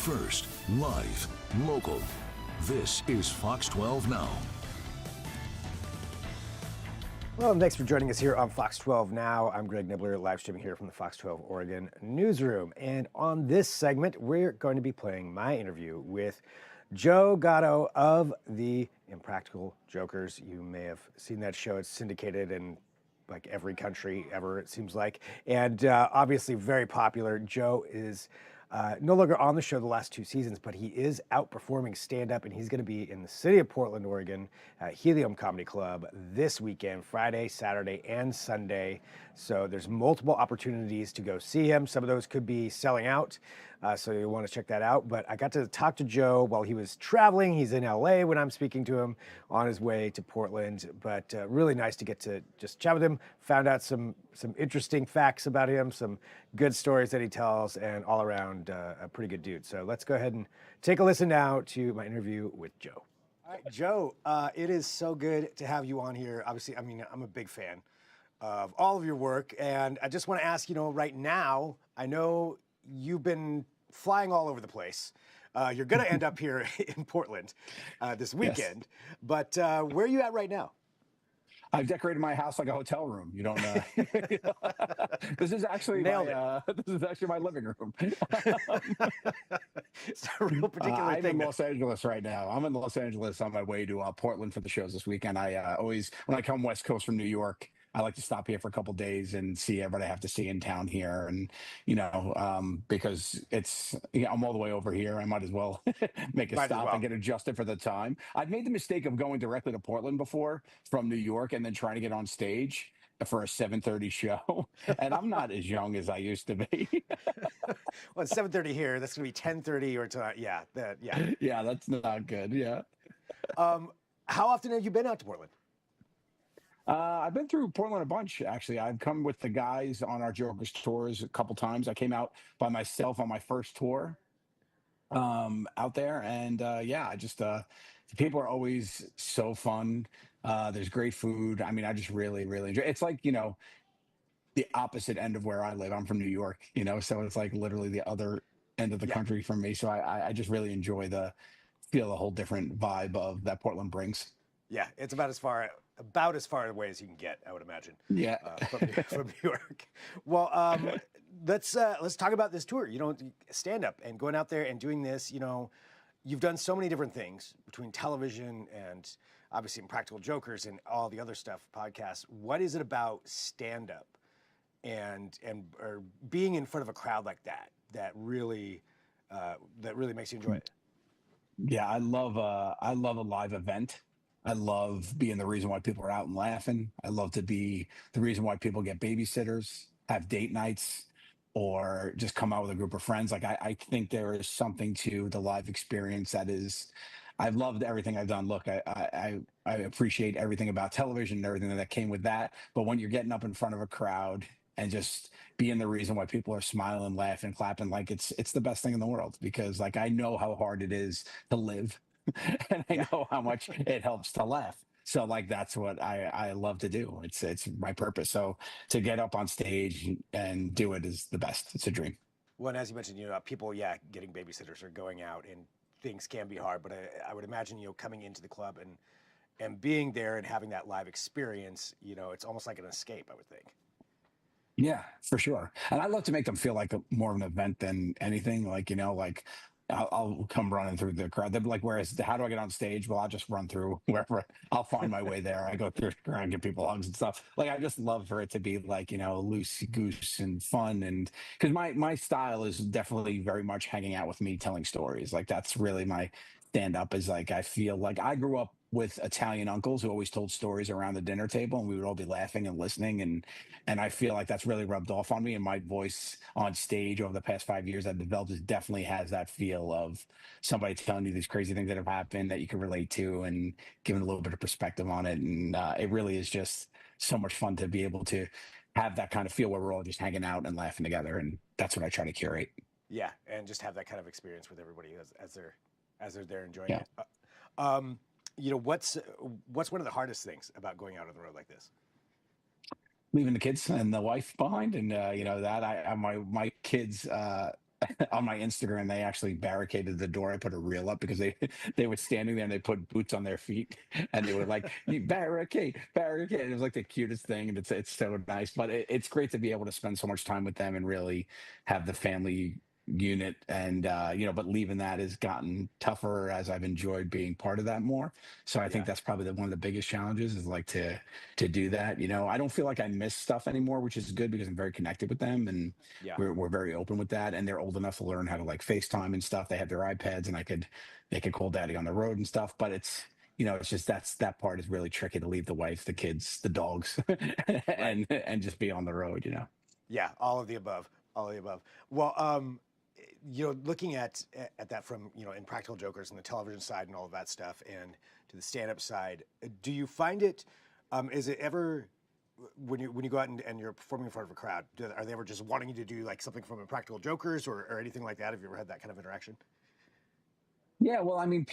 First, live, local. This is Fox 12 Now. Well, thanks for joining us here on Fox 12 Now. I'm Greg Nibbler, live streaming here from the Fox 12 Oregon newsroom. And on this segment, we're going to be playing my interview with Joe Gatto of the Impractical Jokers. You may have seen that show. It's syndicated in like every country ever, it seems like. And obviously very popular. Joe is no longer on the show the last 2 seasons, but he is outperforming stand-up, and he's going to be in the city of Portland, Oregon, at Helium Comedy Club this weekend, Friday, Saturday, and Sunday. So there's multiple opportunities to go see him. Some of those could be selling out, so you'll want to check that out. But I got to talk to Joe while he was traveling. He's in LA when I'm speaking to him on his way to Portland. But really nice to get to just chat with him. Found out some interesting facts about him, some good stories that he tells, and all around a pretty good dude. So let's go ahead and take a listen now to my interview with Joe. All right, Joe, it is so good to have you on here. Obviously, I mean, I'm a big fan of all of your work, and I just want to ask, right now, I know you've been flying all over the place. You're going to end up here in Portland this weekend, yes. But where are you at right now? I've decorated my house like a hotel room. You don't know. This is actually my living room. It's a real particular I'm thing. in Los Angeles right now. I'm in Los Angeles on my way to Portland for the shows this weekend. I always, when I come West Coast from New York, I like to stop here for a couple of days and see everybody I have to see in town here. And, because it's, I'm all the way over here. I might as well make a stop and get adjusted for the time. I've made the mistake of going directly to Portland before from New York and then trying to get on stage for a 7:30 show. And I'm not as young as I used to be. Well, it's 7:30 here. That's going to be 10:30 or tonight. Yeah. Yeah, that's not good. Yeah. How often have you been out to Portland? I've been through Portland a bunch, actually. I've come with the guys on our Jokers tours a couple times. I came out by myself on my first tour out there. And the people are always so fun. There's great food. I mean, I just really, really enjoy it. It's like, the opposite end of where I live. I'm from New York, so it's like literally the other end of the country from me. So I just really enjoy feel a whole different vibe of that Portland brings. Yeah, it's about as far away as you can get, I would imagine. Yeah, from New York. Well, let's talk about this tour. Stand up and going out there and doing this. You've done so many different things between television and obviously Impractical Jokers and all the other stuff, podcasts. What is it about stand up and or being in front of a crowd like that really makes you enjoy it? Yeah, I love a live event. I love being the reason why people are out and laughing. I love to be the reason why people get babysitters, have date nights, or just come out with a group of friends. Like I think there is something to the live experience that is. I've loved everything I've done. Look, I appreciate everything about television and everything that came with that. But when you're getting up in front of a crowd and just being the reason why people are smiling, laughing, clapping, like it's the best thing in the world, because like I know how hard it is to live. And I know how much it helps to laugh. So like that's what I love to do. It's my purpose. So to get up on stage and do it is the best. It's a dream. Well, and as you mentioned, people, getting babysitters or going out and things can be hard. But I would imagine, coming into the club and being there and having that live experience, it's almost like an escape, I would think. Yeah, for sure. And I love to make them feel like more of an event than anything. Like, I'll come running through the crowd. They'll be like, how do I get on stage? Well, I'll just run through wherever. I'll find my way there. I go through the crowd and give people hugs and stuff. Like, I just love for it to be like, loose goose and fun. And because my style is definitely very much hanging out with me, telling stories. Like, that's really my stand up, is like, I feel like I grew up with Italian uncles who always told stories around the dinner table, and we would all be laughing and listening. And I feel like that's really rubbed off on me. And my voice on stage over the past 5 years I've developed definitely has that feel of somebody telling you these crazy things that have happened that you can relate to and giving a little bit of perspective on it. And it really is just so much fun to be able to have that kind of feel where we're all just hanging out and laughing together. And that's what I try to curate. Yeah, and just have that kind of experience with everybody as they're there enjoying it. What's one of the hardest things about going out on the road like this? Leaving the kids and the wife behind, and that my kids on my Instagram, they actually barricaded the door. I put a reel up because they were standing there and they put boots on their feet and they were like, "You barricade, barricade." It was like the cutest thing, and it's so nice. But it's great to be able to spend so much time with them and really have the family unit. And but leaving that has gotten tougher as I've enjoyed being part of that more. So I think Yeah. that's probably one of the biggest challenges is like to do that. I don't feel like I miss stuff anymore, which is good because I'm very connected with them, and Yeah. we're very open with that, and they're old enough to learn how to like FaceTime and stuff. They have their iPads, and they could call daddy on the road and stuff. But it's just that part is really tricky to leave the wife, the kids, the dogs, Right. and just be on the road. Yeah. All of the above. All of the above. Well, looking at that from Impractical Jokers and the television side and all of that stuff, and to the stand-up side, do you find it? Is it ever when you go out and you're performing in front of a crowd? Are they ever just wanting you to do like something from Impractical Jokers or anything like that? Have you ever had that kind of interaction? Yeah, well, I mean,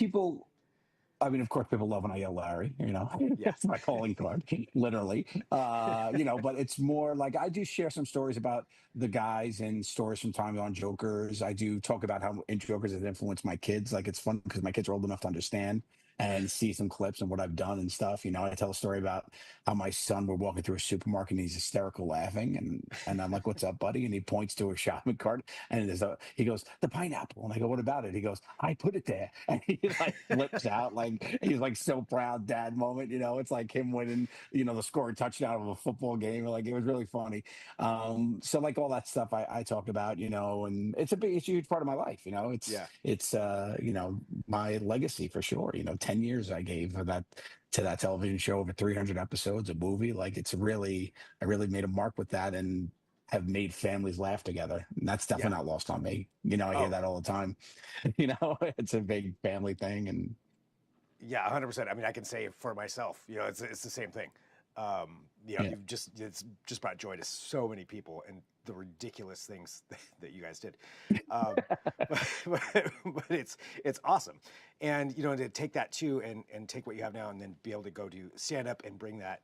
of course, people love when I yell Larry, Yeah. that's my calling card, literally. But it's more like I do share some stories about the guys and stories from time on Jokers. I do talk about how in Jokers has influenced my kids. Like it's fun because my kids are old enough to understand and see some clips and what I've done and stuff. I tell a story about how my son, we're walking through a supermarket and he's hysterical laughing. And I'm like, "What's up, buddy?" And he points to a shopping cart and he goes, "The pineapple." And I go, "What about it?" He goes, "I put it there." And he like flips out. Like he's like so proud dad moment. It's like him winning, the scoring touchdown of a football game. Like it was really funny. So like all that stuff I talk about, and it's a huge part of my life. Yeah. It's my legacy for sure. 10 years I gave for that to that television show, over 300 episodes, a movie. Like I really made a mark with that and have made families laugh together. And that's Yeah. definitely not lost on me. I hear Oh, that all the time. It's a big family thing. And yeah, 100%. I mean, I can say for myself, it's the same thing. yeah, It's just brought joy to so many people and the ridiculous things that you guys did. But it's awesome. And, to take that too and take what you have now and then be able to go to stand up and bring that,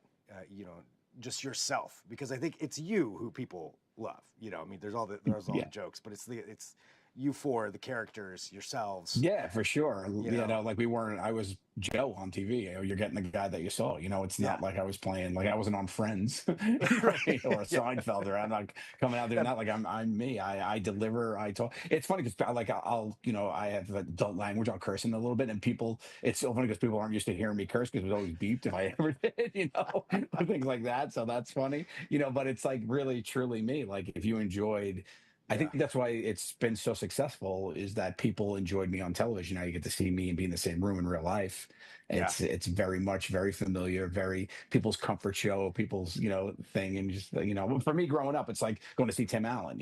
just yourself, because I think it's you who people love, I mean, there's all the yeah. jokes, but it's you for the characters, yourselves, Yeah, for sure. you know, Like I was Joe on TV. You're getting the guy that you saw. It's yeah. not like I was playing, like I wasn't on Friends, Right. or Yeah. Seinfeld, or I'm not coming out there. That, Not like I'm me. I deliver. I talk. It's funny because like I have adult language. I'll curse in a little bit, and people. It's so funny because people aren't used to hearing me curse because it was always beeped if I ever did. Things like that. So that's funny. But it's like really truly me. Like if you enjoyed. I yeah. think that's why it's been so successful is that people enjoyed me on television. Now you get to see me and be in the same room in real life. Yeah. It's very much very familiar, very people's comfort show, people's thing, and just for me growing up, it's like going to see Tim Allen.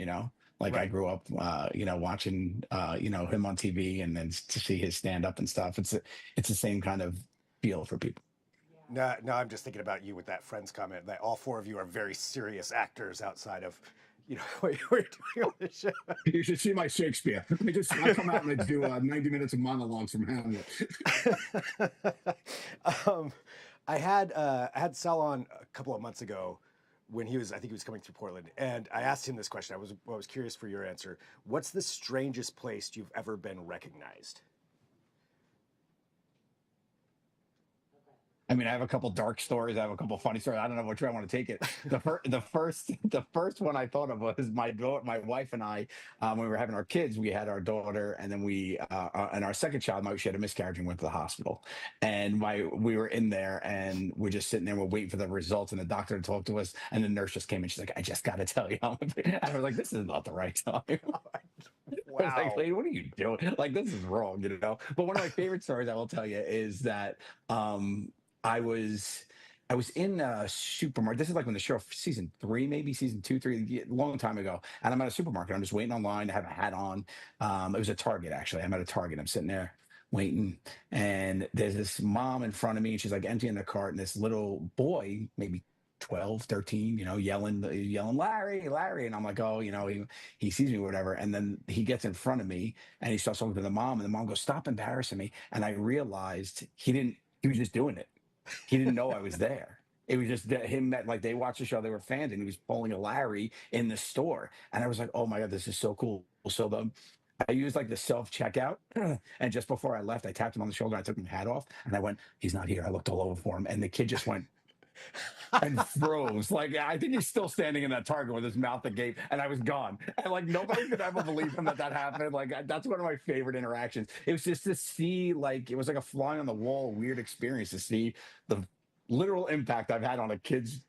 Like I Right. grew up, watching him on TV, and then to see his stand up and stuff. It's the same kind of feel for people. No, no, I'm just thinking about you with that Friends comment that all four of you are very serious actors outside of, what you're doing on the show. You should see my Shakespeare. I come out and I do 90 minutes of monologues from Hamlet. um, I had Sal on a couple of months ago when I think he was coming through Portland, and I asked him this question. I was curious for your answer. What's the strangest place you've ever been recognized? I mean, I have a couple dark stories. I have a couple funny stories. I don't know which way I want to take it. The first one I thought of was my wife and I, when we were having our kids. We had our daughter, and then and our second child, she had a miscarriage and went to the hospital. And we were in there, and we're just sitting there, we're waiting for the results, and the doctor talked to us, and the nurse just came in. She's like, "I just got to tell you," and I was like, "This is not the right time." I was like, Wow. "Lady, what are you doing? Like, this is wrong." But one of my favorite stories I will tell you is that. I was I was in a supermarket. This is like when the show season three, maybe season two, three, long time ago. And I'm at a supermarket. I'm just waiting online. I have a hat on. It was a Target actually. I'm at a Target. I'm sitting there waiting, and there's this mom in front of me, and she's like emptying the cart, and this little boy, maybe 12, 13, yelling, "Larry, Larry." And I'm like, "Oh, he sees me or whatever." And then he gets in front of me and he starts talking to the mom, and the mom goes, "Stop embarrassing me." And I realized he was just doing it. He didn't know I was there. It was just that him that like they watched the show, they were fans, and he was pulling a Larry in the store, and I was like, oh my god, this is so cool. So I used like the self checkout, and just before I left, I tapped him on the shoulder. I took his hat off, and I went, "He's not here." I looked all over for him, and the kid just went and froze. Like I think he's still standing in that Target with his mouth agape, and I was gone. And like nobody could ever believe him that happened. Like that's one of my favorite interactions. It was just to see, like, it was like a fly on the wall weird experience to see the literal impact I've had on a kid's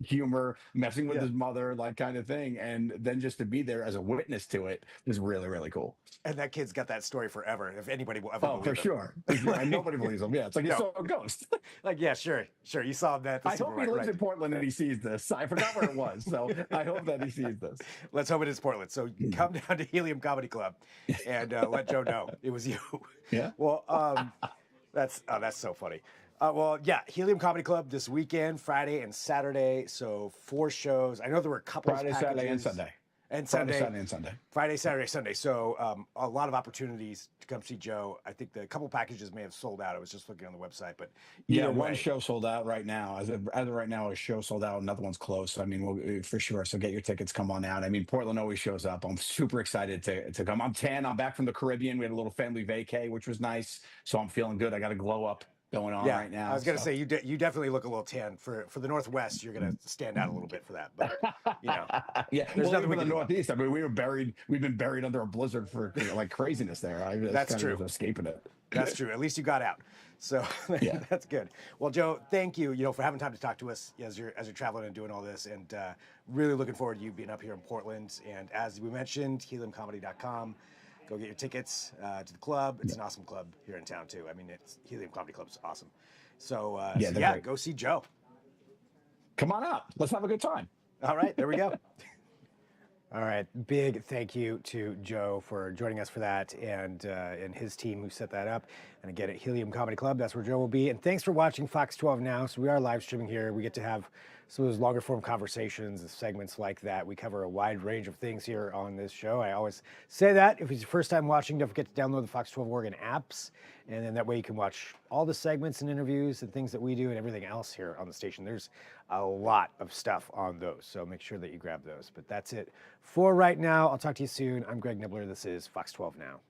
humor, messing with Yeah. his mother, like kind of thing, and then just to be there as a witness to it was really really cool. And that kid's got that story forever, if anybody will ever Oh, for believe it. sure. And nobody believes him. Yeah, it's like you No. saw a ghost. Like, yeah, sure. You saw him at the I hope he supermarket, lives right? in Portland and he sees this. I forgot where it was, so I hope that he sees this. Let's hope it is Portland. So come down to Helium Comedy Club and let Joe know it was you. Yeah. Well, that's so funny. Well, yeah, Helium Comedy Club this weekend, Friday and Saturday. So 4 shows. I know there were a couple Friday, of Saturday, and packages. Sunday. And Friday, Sunday. Saturday, and Sunday. Friday, Saturday, Sunday. So a lot of opportunities to come see Joe. I think the couple packages may have sold out. I was just looking on the website, but Yeah, either one way, show sold out right now. As of right now, a show sold out. Another one's close. I mean, we'll, for sure. So get your tickets. Come on out. I mean, Portland always shows up. I'm super excited to come. I'm tan. I'm back from the Caribbean. We had a little family vacay, which was nice. So I'm feeling good. I got a glow up going on right now. I was gonna so. say you definitely look a little tan for the Northwest. You're gonna stand out a little bit for that, but you know, Yeah, there's nothing well, even we the can do about it. Northeast. I mean, we've been buried under a blizzard for like craziness there. That's kind true. of escaping it. That's true. At least you got out. So Yeah. that's good. Well, Joe, thank you, for having time to talk to us as you're traveling and doing all this, and really looking forward to you being up here in Portland. And as we mentioned, heliumcomedy.com. Go get your tickets to the club. It's an awesome club here in town too. I mean, Helium Comedy Club is awesome. So they're great. go see Joe. Come on out. Let's have a good time. All right, there we go. All right, big thank you to Joe for joining us for that, and his team who set that up. And again, at Helium Comedy Club, that's where Joe will be. And thanks for watching Fox 12 Now. So we are live streaming here. We get to have some of those longer form conversations and segments like that. We cover a wide range of things here on this show. I always say that. If it's your first time watching, don't forget to download the Fox 12 Oregon apps. And then that way you can watch all the segments and interviews and things that we do and everything else here on the station. There's a lot of stuff on those, so make sure that you grab those. But that's it for right now. I'll talk to you soon. I'm Greg Nibbler. This is Fox 12 Now.